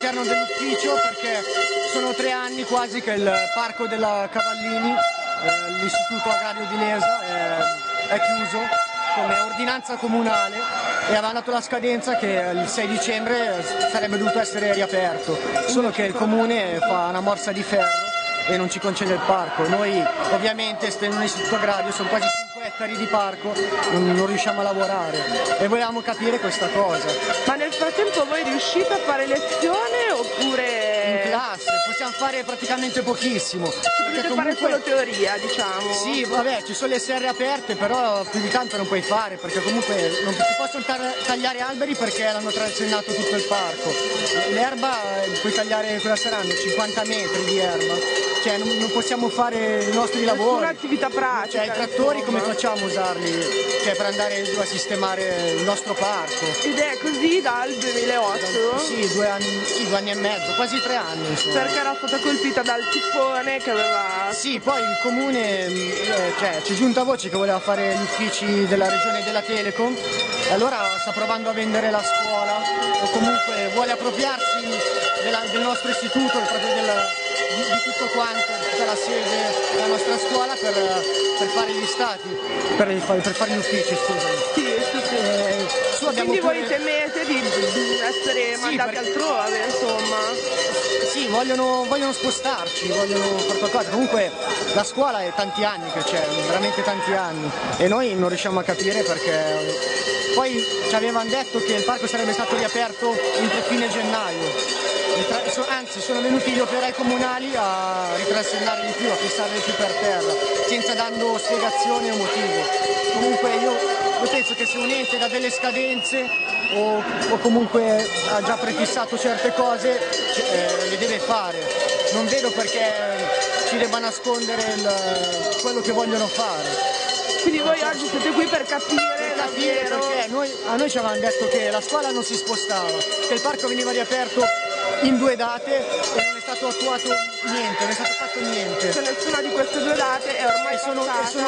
all'interno dell'ufficio perché sono 3 anni quasi che il parco della Cavallini, l'istituto agrario di Lesa, è chiuso come ordinanza comunale e aveva dato la scadenza che il 6 dicembre sarebbe dovuto essere riaperto, solo che il comune fa una morsa di ferro e non ci concede il parco. Noi ovviamente essendo un istituto agrario sono quasi 5 ettari di parco, non riusciamo a lavorare e volevamo capire questa cosa. Ma nel frattempo voi riuscite a fare lezione oppure... In classe possiamo fare praticamente pochissimo. Potete fare solo teoria, diciamo. Sì, vabbè, ci sono le serre aperte, però più di tanto non puoi fare, perché comunque non si possono tagliare alberi perché l'hanno transegnato tutto il parco. L'erba puoi tagliare, cosa saranno? 50 metri di erba. Cioè non possiamo fare i nostri lavori. Un'attività pratica. Cioè i trattori come facciamo a usarli? Cioè per andare a sistemare il nostro parco. Ed è così dal 2008? Sì, 2 anni e mezzo, quasi 3 anni insomma. Perché era stata colpita dal tifone che aveva... Sì, poi il comune, c'è giunta voce che voleva fare gli uffici della regione della Telecom e allora sta provando a vendere la scuola o comunque vuole appropriarsi del nostro istituto, proprio di tutto quanto, tutta la sede della nostra scuola per fare gli stati, per fare gli uffici, scusami. Sì. Quindi voi temete di essere mandati altrove, insomma? Sì, vogliono spostarci, vogliono fare qualcosa. Comunque la scuola è tanti anni che c'è, veramente tanti anni, e noi non riusciamo a capire perché. Poi ci avevano detto che il parco sarebbe stato riaperto entro fine gennaio. Anzi, sono venuti gli operai comunali a ritrasennare di più, a fissarli più per terra, senza dando spiegazioni o motivo. Comunque io penso che se un ente dà delle scadenze o comunque ha già prefissato certe cose, le deve fare. Non vedo perché ci debba nascondere quello che vogliono fare. Quindi voi oggi siete qui per capire davvero... Perché a noi ci avevano detto che la scuola non si spostava, che il parco veniva riaperto in 2 date e non è stato attuato niente, non è stato fatto niente. Cioè nessuna di queste 2 date è ormai sono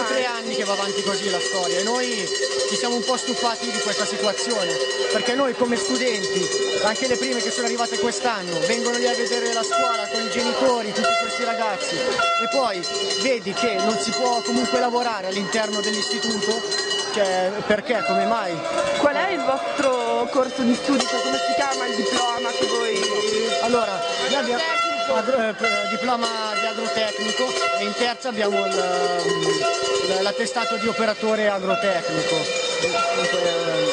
3 anni che va avanti così la storia e noi ci siamo un po' stufati di questa situazione, perché noi come studenti, anche le prime che sono arrivate quest'anno, vengono lì a vedere la scuola con i genitori, tutti questi ragazzi, e poi vedi che non si può comunque lavorare all'interno dell'istituto. Cioè, perché? Come mai? Qual è il vostro corso di studi? Cioè, come si chiama il diploma che voi... Allora, noi abbiamo diploma di agrotecnico e in terza abbiamo l'attestato di operatore agrotecnico.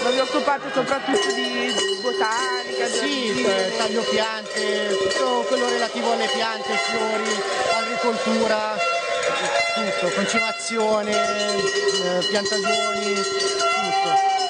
Ma vi occupate soprattutto di botanica? Sì, taglio piante, tutto quello relativo alle piante, fiori, agricoltura, tutto, concimazione, piantagioni, tutto.